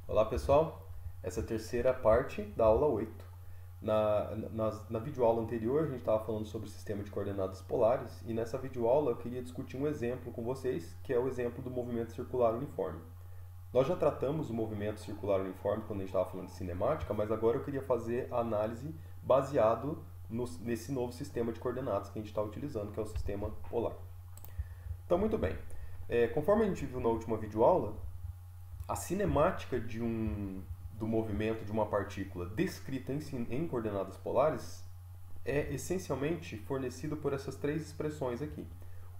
Olá pessoal, essa é a terceira parte da aula 8. Na videoaula anterior a gente estava falando sobre o sistema de coordenadas polares e nessa videoaula eu queria discutir um exemplo com vocês, que é o exemplo do movimento circular uniforme. Nós já tratamos o movimento circular uniforme quando a gente estava falando de cinemática, mas agora eu queria fazer a análise baseado nesse novo sistema de coordenadas que a gente está utilizando, que é o sistema polar. Então, muito bem. Conforme a gente viu na última videoaula, a cinemática do movimento de uma partícula descrita em coordenadas polares é essencialmente fornecido por essas três expressões aqui.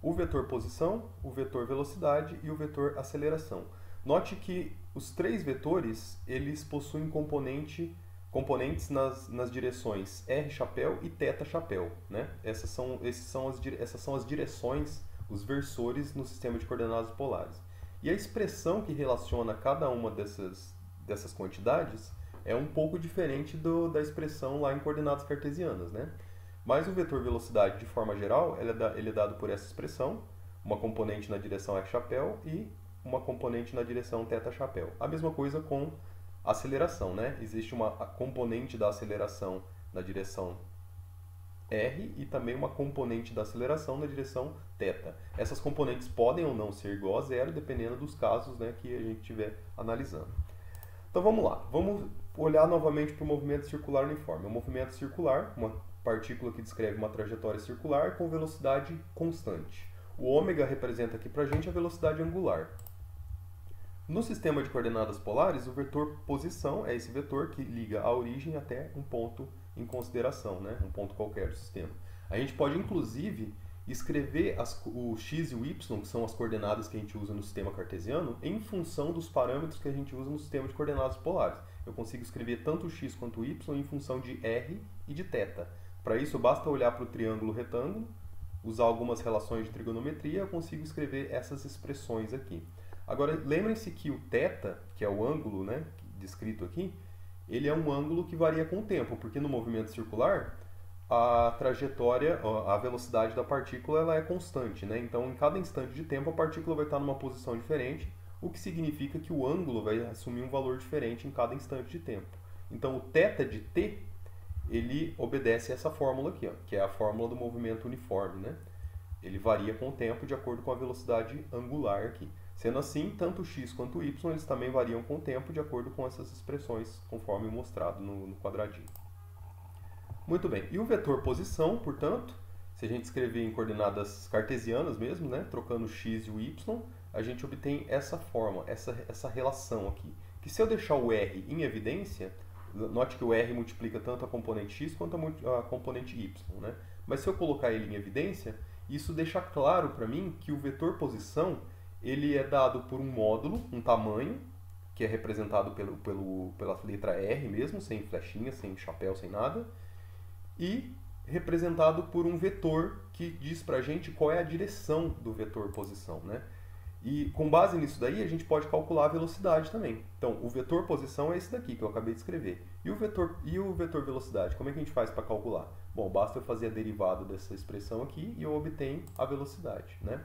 O vetor posição, o vetor velocidade e o vetor aceleração. Note que os três vetores eles possuem componentes nas direções r chapéu e θ chapéu, né? Essas são as direções, os versores no sistema de coordenadas polares. E a expressão que relaciona cada uma dessas quantidades é um pouco diferente da expressão lá em coordenadas cartesianas, né? Mas o vetor velocidade, de forma geral, ele é dado por essa expressão, uma componente na direção r chapéu e uma componente na direção θ chapéu. A mesma coisa com aceleração, né? Existe uma componente da aceleração na direção r e também uma componente da aceleração na direção θ. Essas componentes podem ou não ser igual a zero, dependendo dos casos, né, que a gente estiver analisando. Então vamos lá, vamos olhar novamente para o movimento circular uniforme. O movimento circular, uma partícula que descreve uma trajetória circular com velocidade constante. O ômega representa aqui para a gente a velocidade angular. No sistema de coordenadas polares, o vetor posição é esse vetor que liga a origem até um ponto em consideração, né? Um ponto qualquer do sistema. A gente pode, inclusive, escrever o x e o y, que são as coordenadas que a gente usa no sistema cartesiano, em função dos parâmetros que a gente usa no sistema de coordenadas polares. Eu consigo escrever tanto o x quanto o y em função de r e de θ. Para isso, basta olhar para o triângulo retângulo, usar algumas relações de trigonometria, eu consigo escrever essas expressões aqui. Agora, lembrem-se que o θ, que é o ângulo, né, descrito aqui, ele é um ângulo que varia com o tempo, porque no movimento circular, a trajetória, a velocidade da partícula ela é constante, né? Então, em cada instante de tempo, a partícula vai estar numa posição diferente, o que significa que o ângulo vai assumir um valor diferente em cada instante de tempo. Então, o θ de t, ele obedece a essa fórmula aqui, ó, que é a fórmula do movimento uniforme, né? Ele varia com o tempo de acordo com a velocidade angular aqui. Sendo assim, tanto o x quanto o y eles também variam com o tempo de acordo com essas expressões, conforme mostrado no quadradinho. Muito bem, e o vetor posição, portanto, se a gente escrever em coordenadas cartesianas mesmo, né, trocando o x e o y, a gente obtém essa forma, essa relação aqui. Que se eu deixar o r em evidência, note que o r multiplica tanto a componente x quanto a componente y, né? Mas se eu colocar ele em evidência, isso deixa claro para mim que o vetor posição ele é dado por um módulo, um tamanho, que é representado pela letra R mesmo, sem flechinha, sem chapéu, sem nada, e representado por um vetor que diz pra gente qual é a direção do vetor posição, né? E com base nisso daí, a gente pode calcular a velocidade também. Então, o vetor posição é esse daqui que eu acabei de escrever. E o vetor velocidade, como é que a gente faz para calcular? Bom, basta eu fazer a derivada dessa expressão aqui e eu obtenho a velocidade, né?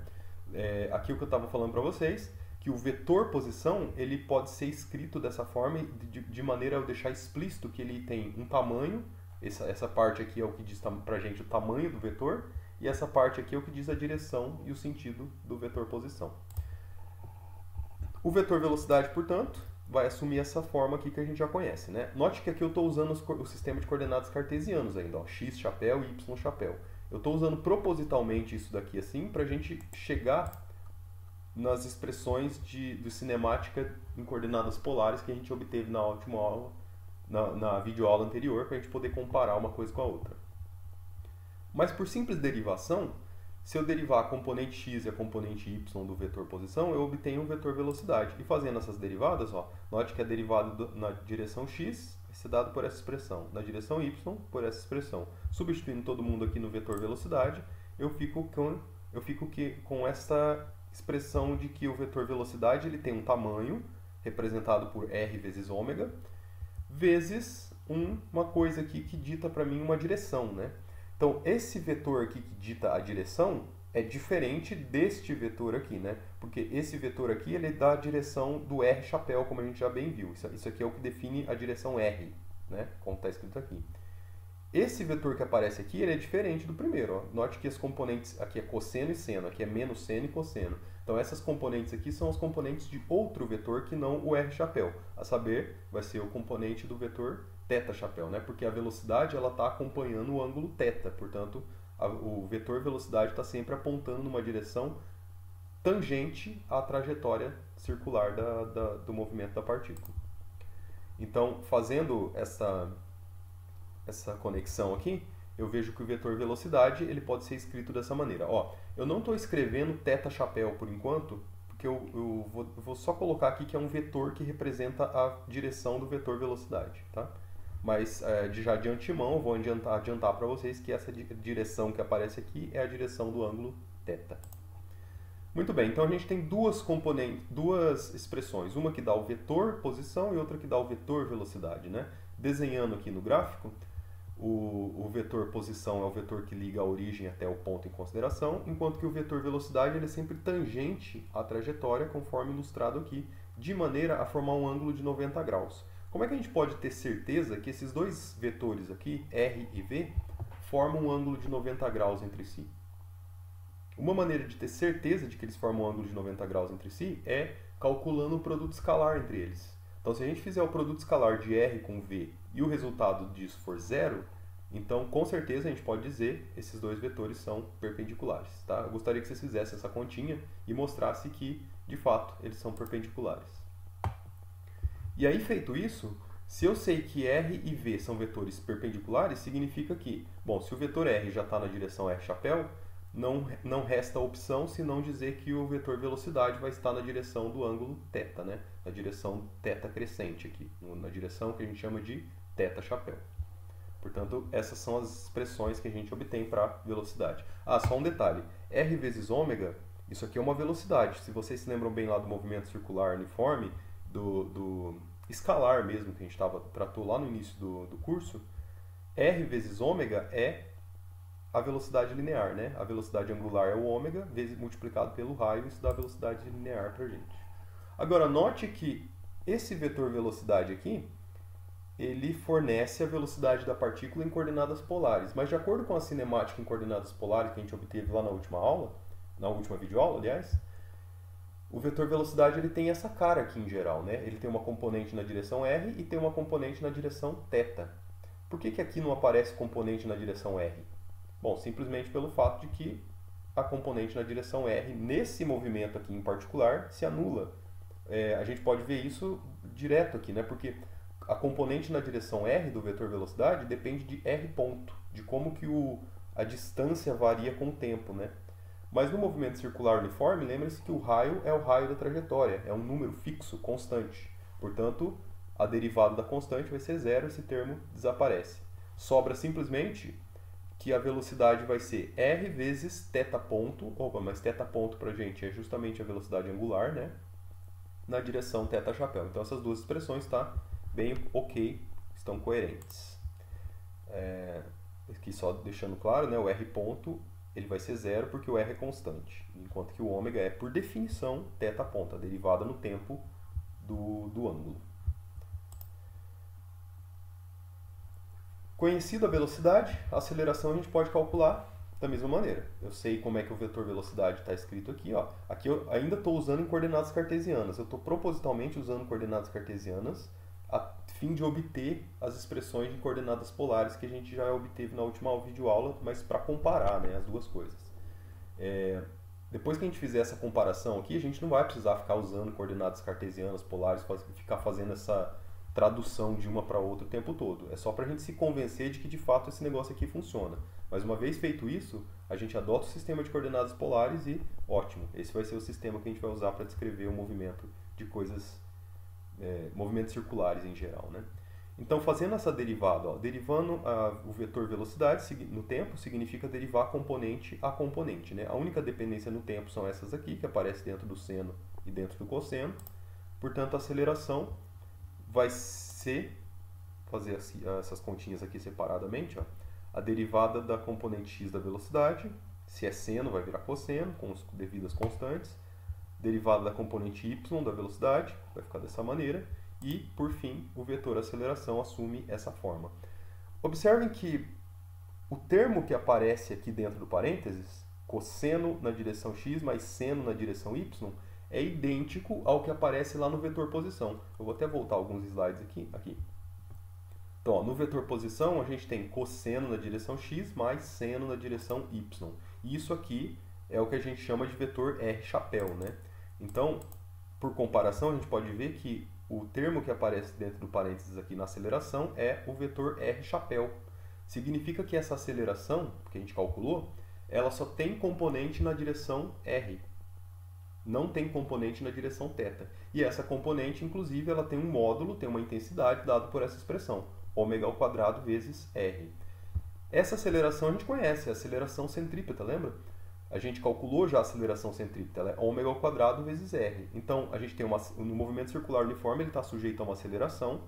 Aqui o que eu estava falando para vocês, que o vetor posição ele pode ser escrito dessa forma de maneira a eu deixar explícito que ele tem um tamanho, essa parte aqui é o que diz para a gente o tamanho do vetor, e essa parte aqui é o que diz a direção e o sentido do vetor posição. O vetor velocidade, portanto, vai assumir essa forma aqui que a gente já conhece, né? Note que aqui eu estou usando o sistema de coordenadas cartesianos ainda, ó, x chapéu e y chapéu. Eu estou usando propositalmente isso daqui assim para a gente chegar nas expressões de cinemática em coordenadas polares que a gente obteve na última aula, na videoaula anterior, para a gente poder comparar uma coisa com a outra. Mas por simples derivação, se eu derivar a componente x e a componente y do vetor posição, eu obtenho o vetor velocidade. E fazendo essas derivadas, ó, note que a derivada na direção x vai ser dada por essa expressão, na direção y por essa expressão. Substituindo todo mundo aqui no vetor velocidade, eu fico com essa expressão de que o vetor velocidade ele tem um tamanho, representado por r vezes ômega, vezes uma coisa aqui que dita para mim uma direção, né? Então, esse vetor aqui que dita a direção, é diferente deste vetor aqui, né? Porque esse vetor aqui, ele dá a direção do R chapéu, como a gente já bem viu. Isso aqui é o que define a direção R, né? Como está escrito aqui. Esse vetor que aparece aqui, ele é diferente do primeiro. Ó. Note que as componentes, aqui é cosseno e seno, aqui é menos seno e cosseno. Então essas componentes aqui são as componentes de outro vetor que não o R chapéu. A saber, vai ser o componente do vetor θ chapéu, né? Porque a velocidade ela está acompanhando o ângulo θ, portanto, o vetor velocidade está sempre apontando numa direção tangente à trajetória circular do movimento da partícula. Então, fazendo essa conexão aqui, eu vejo que o vetor velocidade ele pode ser escrito dessa maneira. Ó, eu não estou escrevendo θ chapéu por enquanto, porque eu vou só colocar aqui que é um vetor que representa a direção do vetor velocidade, tá? Mas já de antemão eu vou adiantar para vocês que essa direção que aparece aqui é a direção do ângulo θ. Muito bem, então a gente tem duas expressões, uma que dá o vetor posição e outra que dá o vetor velocidade, né? Desenhando aqui no gráfico, o vetor posição é o vetor que liga a origem até o ponto em consideração, enquanto que o vetor velocidade ele é sempre tangente à trajetória, conforme ilustrado aqui, de maneira a formar um ângulo de 90 graus. Como é que a gente pode ter certeza que esses dois vetores aqui, R e V, formam um ângulo de 90 graus entre si? Uma maneira de ter certeza de que eles formam um ângulo de 90 graus entre si é calculando o produto escalar entre eles. Então, se a gente fizer o produto escalar de R com V e o resultado disso for zero, então, com certeza, a gente pode dizer que esses dois vetores são perpendiculares. Tá? Eu gostaria que vocês fizessem essa continha e mostrassem que, de fato, eles são perpendiculares. E aí, feito isso, se eu sei que R e V são vetores perpendiculares, significa que, bom, se o vetor R já está na direção R chapéu, não resta opção senão dizer que o vetor velocidade vai estar na direção do ângulo θ, né? Na direção θ crescente aqui, na direção que a gente chama de θ chapéu. Portanto, essas são as expressões que a gente obtém para velocidade. Ah, só um detalhe, R vezes ômega, isso aqui é uma velocidade. Se vocês se lembram bem lá do movimento circular uniforme, do escalar mesmo, que a gente tratou lá no início do curso, R vezes ômega é a velocidade linear, né? A velocidade angular é o ômega, vezes multiplicado pelo raio, isso dá a velocidade linear para a gente. Agora, note que esse vetor velocidade aqui, ele fornece a velocidade da partícula em coordenadas polares. Mas de acordo com a cinemática em coordenadas polares que a gente obteve lá na última aula, na última videoaula, aliás, o vetor velocidade ele tem essa cara aqui em geral, né? Ele tem uma componente na direção R e tem uma componente na direção θ. Por que aqui não aparece componente na direção R? Bom, simplesmente pelo fato de que a componente na direção R, nesse movimento aqui em particular, se anula. A gente pode ver isso direto aqui, né? Porque a componente na direção R do vetor velocidade depende de R ponto, de como que a distância varia com o tempo, né? Mas no movimento circular uniforme, lembre-se que o raio é o raio da trajetória, é um número fixo, constante. Portanto, a derivada da constante vai ser zero, esse termo desaparece. Sobra simplesmente que a velocidade vai ser R vezes θ ponto, mas θ ponto para a gente é justamente a velocidade angular, né? Na direção θ chapéu. Então essas duas expressões tá bem ok, estão coerentes. Aqui só deixando claro, né? O R ponto ele vai ser zero porque o R é constante, enquanto que o ômega é, por definição, θ ponto, a derivada no tempo do ângulo. Conhecida a velocidade, a aceleração a gente pode calcular da mesma maneira. Eu sei como é que o vetor velocidade está escrito aqui. Ó. Aqui eu ainda estou usando em coordenadas cartesianas. Eu estou propositalmente usando coordenadas cartesianas a fim de obter as expressões de coordenadas polares que a gente já obteve na última videoaula, mas para comparar, né, as duas coisas. Depois que a gente fizer essa comparação aqui, a gente não vai precisar ficar usando coordenadas cartesianas polares, ficar fazendo essa tradução de uma para outra o tempo todo. É só para a gente se convencer de que de fato esse negócio aqui funciona. Mas uma vez feito isso, a gente adota o sistema de coordenadas polares e ótimo, esse vai ser o sistema que a gente vai usar para descrever o movimento de coisas, movimentos circulares em geral, né? Então, fazendo essa derivada, ó, derivando o vetor velocidade no tempo, significa derivar componente a componente, né? A única dependência no tempo são essas aqui, que aparecem dentro do seno e dentro do cosseno. Portanto, a aceleração vai ser, fazer essas continhas aqui separadamente, ó, a derivada da componente x da velocidade Se é seno, vai virar cosseno, com as devidas constantes. Derivada da componente y da velocidade, vai ficar dessa maneira. E, por fim, o vetor aceleração assume essa forma. Observem que o termo que aparece aqui dentro do parênteses, cosseno na direção x mais seno na direção y, é idêntico ao que aparece lá no vetor posição. Eu vou até voltar alguns slides aqui. Então, ó, no vetor posição, a gente tem cosseno na direção x mais seno na direção y. E isso aqui é o que a gente chama de vetor R chapéu, né? Então, por comparação, a gente pode ver que o termo que aparece dentro do parênteses aqui na aceleração é o vetor R chapéu. Significa que essa aceleração, que a gente calculou, ela só tem componente na direção R. Não tem componente na direção θ. E essa componente, inclusive, ela tem um módulo, tem uma intensidade dado por essa expressão, ω² vezes R. Essa aceleração a gente conhece, é a aceleração centrípeta, lembra? A gente calculou já a aceleração centrípeta, ela é ω² vezes R. Então, a gente tem no movimento circular uniforme, ele está sujeito a uma aceleração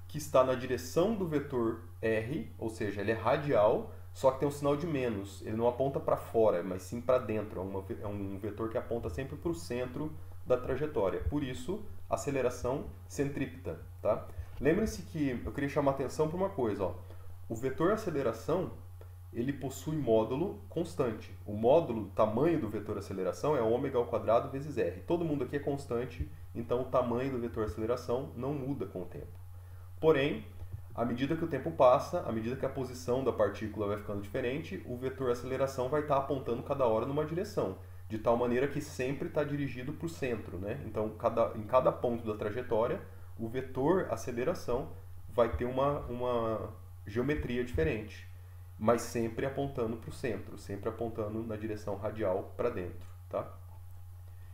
que está na direção do vetor R, ou seja, ele é radial, só que tem um sinal de menos. Ele não aponta para fora, mas sim para dentro. É um vetor que aponta sempre para o centro da trajetória. Por isso, aceleração centrípeta. Tá? Lembrem-se que eu queria chamar a atenção para uma coisa. Ó. O vetor aceleração ele possui módulo constante. O módulo, tamanho do vetor aceleração é ω² vezes R. Todo mundo aqui é constante, então o tamanho do vetor aceleração não muda com o tempo. Porém, à medida que o tempo passa, à medida que a posição da partícula vai ficando diferente, o vetor aceleração vai estar apontando cada hora numa direção, de tal maneira que sempre está dirigido para o centro, né? Então, em cada ponto da trajetória, o vetor aceleração vai ter uma geometria diferente, mas sempre apontando para o centro, sempre apontando na direção radial para dentro, tá?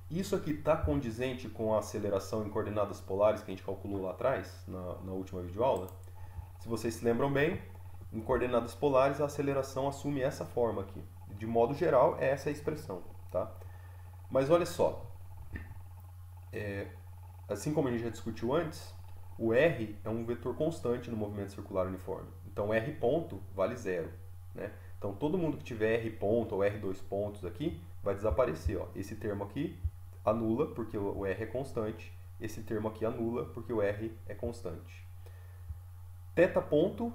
Isso aqui está condizente com a aceleração em coordenadas polares que a gente calculou lá atrás, na última videoaula? Se vocês se lembram bem, em coordenadas polares a aceleração assume essa forma aqui. De modo geral, essa é a expressão. Tá? Mas olha só, assim como a gente já discutiu antes, o R é um vetor constante no movimento circular uniforme. Então R ponto vale zero. Né? Então todo mundo que tiver R ponto ou R2 pontos aqui vai desaparecer. Ó. Esse termo aqui anula porque o R é constante. Esse termo aqui anula porque o R é constante. Θ ponto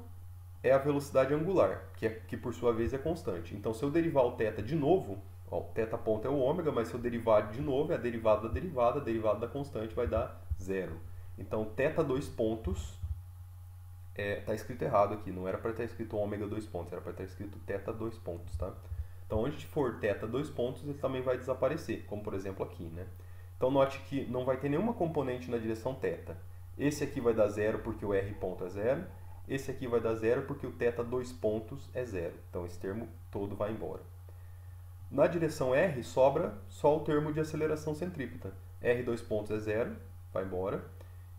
é a velocidade angular, que por sua vez é constante. Então, se eu derivar o θ de novo, ó, o θ ponto é o ômega, mas se eu derivar de novo, é a derivada a derivada da constante vai dar zero. Então, θ2 pontos, está escrito errado aqui, não era para estar escrito ω2 pontos, era para estar escrito θ2 pontos. Tá? Então, onde for θ2 pontos, ele também vai desaparecer, como por exemplo aqui. Né? Então, note que não vai ter nenhuma componente na direção θ. Esse aqui vai dar zero porque o R ponto é zero. Esse aqui vai dar zero porque o θ2 pontos é zero. Então, esse termo todo vai embora. Na direção R, sobra só o termo de aceleração centrípeta. R2 pontos é zero, vai embora.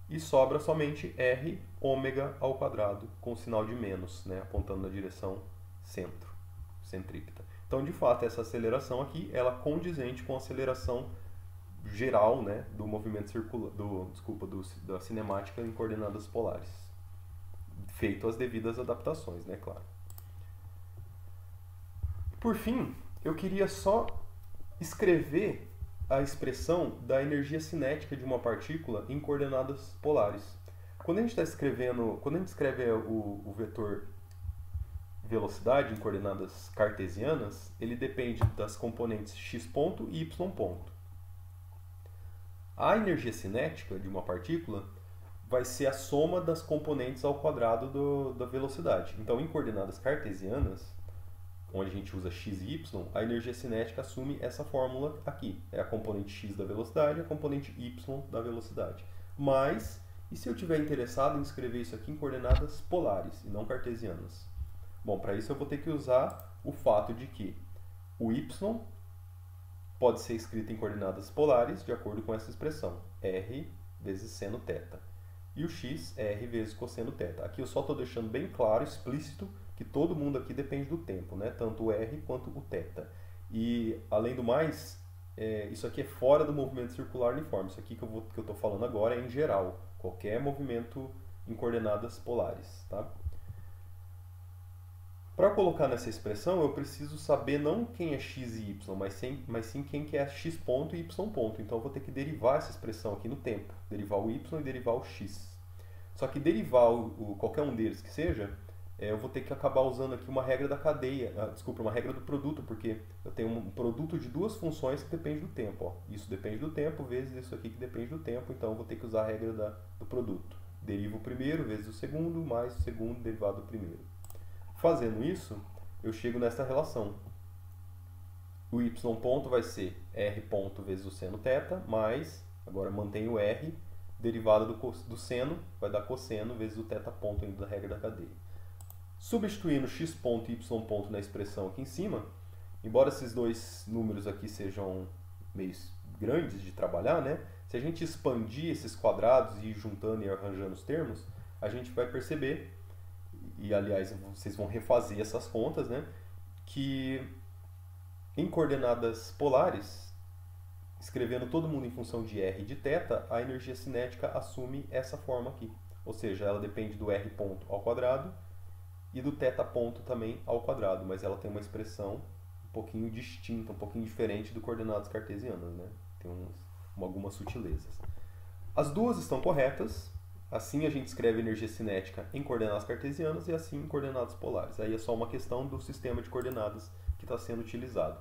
E sobra somente R ω², com o sinal de menos, né, apontando na direção centro, centrípeta. Então, de fato, essa aceleração aqui, ela é condizente com a aceleração geral, né, do movimento circular, da cinemática em coordenadas polares, feito as devidas adaptações, né, claro. Por fim, eu queria só escrever a expressão da energia cinética de uma partícula em coordenadas polares. Quando a gente escreve o vetor velocidade em coordenadas cartesianas, ele depende das componentes x ponto e y ponto. A energia cinética de uma partícula vai ser a soma das componentes ao quadrado da velocidade. Então, em coordenadas cartesianas, onde a gente usa x e y, a energia cinética assume essa fórmula aqui. É a componente x da velocidade e a componente y da velocidade. Mas, e se eu estiver interessado em escrever isso aqui em coordenadas polares e não cartesianas? Bom, para isso eu vou ter que usar o fato de que o y pode ser escrito em coordenadas polares de acordo com essa expressão, r vezes seno θ. E o x é r vezes cosseno θ. Aqui eu só estou deixando bem claro, explícito, que todo mundo aqui depende do tempo, né? Tanto o r quanto o θ. E, além do mais, isso aqui é fora do movimento circular uniforme. Isso aqui que eu estou falando agora é em geral, qualquer movimento em coordenadas polares. Tá? Para colocar nessa expressão, eu preciso saber não quem é x e y, mas sim quem que é x ponto e y ponto. Então eu vou ter que derivar essa expressão aqui no tempo, derivar o y e derivar o x. Só que derivar qualquer um deles que seja, eu vou ter que acabar usando aqui uma regra da cadeia, desculpa, uma regra do produto, porque eu tenho um produto de duas funções que depende do tempo. Ó. Isso depende do tempo, vezes isso aqui que depende do tempo, então eu vou ter que usar a regra do produto. Derivo o primeiro vezes o segundo, mais o segundo derivado do primeiro. Fazendo isso, eu chego nessa relação. O y ponto vai ser r ponto vezes o seno θ, mais, agora mantenho o r, derivada do seno, vai dar cosseno vezes o θ ponto ainda da regra da cadeia. Substituindo x ponto e y ponto na expressão aqui em cima, embora esses dois números aqui sejam meio grandes de trabalhar, né? Se a gente expandir esses quadrados e ir juntando e arranjando os termos, a gente vai perceber, e aliás vocês vão refazer essas contas, né? Que em coordenadas polares, escrevendo todo mundo em função de r e de θ, a energia cinética assume essa forma aqui. Ou seja, ela depende do r ponto ao quadrado e do θ ponto também ao quadrado, mas ela tem uma expressão um pouquinho distinta, um pouquinho diferente do coordenadas cartesianas, né? Tem algumas sutilezas. As duas estão corretas, assim a gente escreve energia cinética em coordenadas cartesianas e assim em coordenadas polares. Aí é só uma questão do sistema de coordenadas que está sendo utilizado.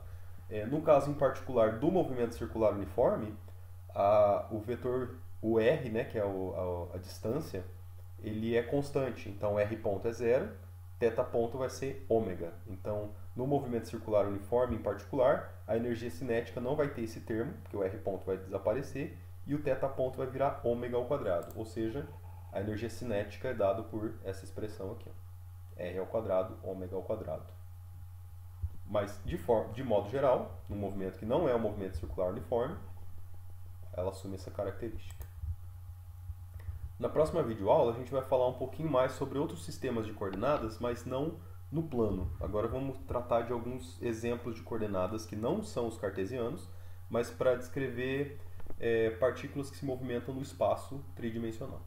No caso em particular do movimento circular uniforme, o vetor, o r, né, que é a distância, ele é constante. Então r ponto é zero, θ ponto vai ser ômega. Então, no movimento circular uniforme em particular, a energia cinética não vai ter esse termo, porque o r ponto vai desaparecer, e o θ ponto vai virar ômega ao quadrado. Ou seja, a energia cinética é dada por essa expressão aqui, ó, r ao quadrado, ômega ao quadrado. Mas, de modo geral, num movimento que não é um movimento circular uniforme, ela assume essa característica. Na próxima videoaula, a gente vai falar um pouquinho mais sobre outros sistemas de coordenadas, mas não no plano. Agora vamos tratar de alguns exemplos de coordenadas que não são os cartesianos, mas para descrever partículas que se movimentam no espaço tridimensional.